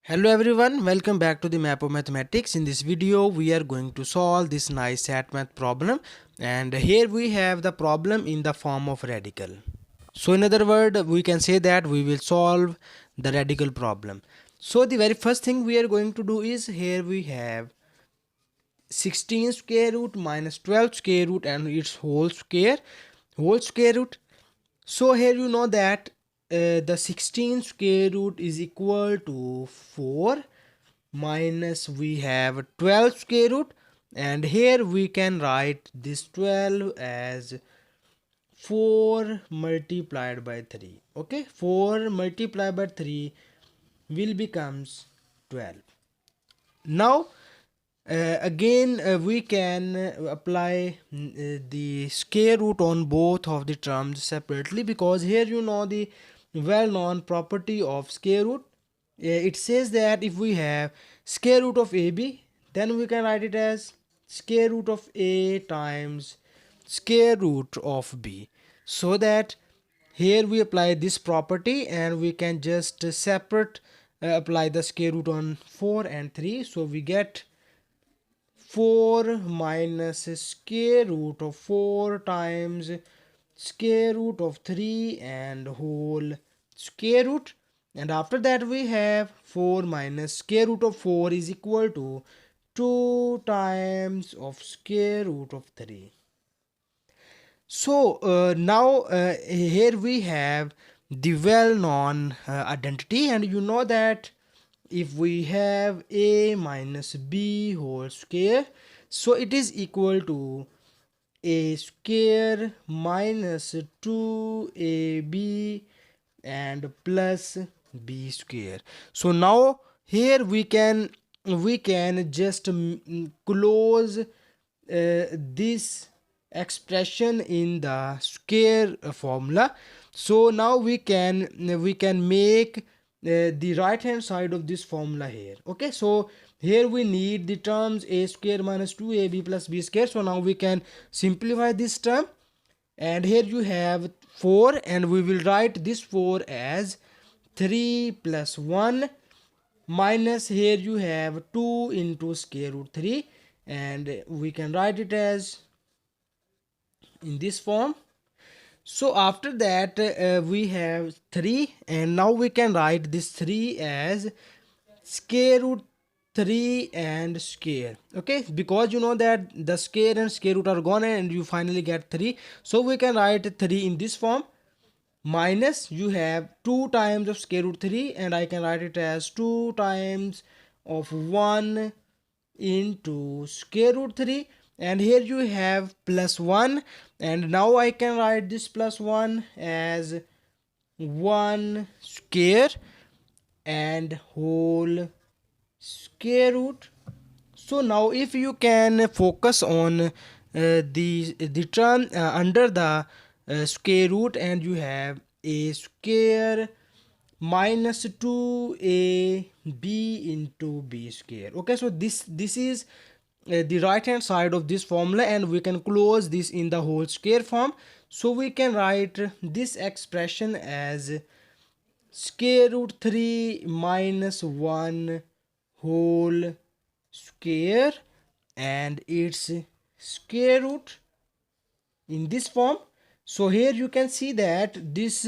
Hello everyone, welcome back to the map of mathematics. In this video we are going to solve this nice math problem, and here we have the problem in the form of radical. So in other words, we can say that we will solve the radical problem. So the very first thing we are going to do is, here we have 16 square root minus 12 square root and its whole square root. So here you know that the 16 square root is equal to 4 minus we have 12 square root, and here we can write this 12 as 4 multiplied by 3. Okay, 4 multiplied by 3 will becomes 12. Now again we can apply the square root on both of the terms separately, because here you know the well-known property of square root. It says that if we have square root of ab, then we can write it as square root of a times square root of b. So that here we apply this property and we can just separate apply the square root on 4 and 3. So we get 4 minus square root of 4 times square root of 3 and whole square root, and after that we have 4 minus square root of 4 is equal to 2 times of square root of 3. So now here we have the well-known identity, and you know that if we have a minus b whole square, so it is equal to a square minus 2ab and plus b square. So now here we can just close this expression in the square formula. So now we can make the right hand side of this formula here. Okay, so here we need the terms a square minus 2ab plus b square. So now we can simplify this term, and here you have 4, and we will write this 4 as 3 plus 1 minus, here you have 2 into square root 3, and we can write it as in this form. So after that we have 3, and now we can write this 3 as square root 3 and square. Okay, because you know that the square and square root are gone and you finally get 3. So we can write 3 in this form, minus you have 2 times of square root 3, and I can write it as 2 times of 1 into square root 3, and here you have plus 1, and now I can write this plus 1 as 1 square and whole square root. So now if you can focus on the term under the square root, and you have a square minus 2ab into b square. Okay, so this is the right hand side of this formula, and we can close this in the whole square form. So we can write this expression as square root 3 minus 1 whole square and its square root in this form. So here you can see that this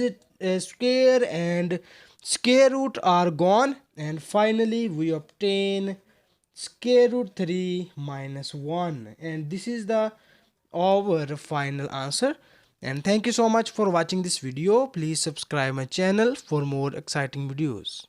square and square root are gone, and finally we obtain square root 3 minus 1, and this is the our final answer. And thank you so much for watching this video. Please subscribe my channel for more exciting videos.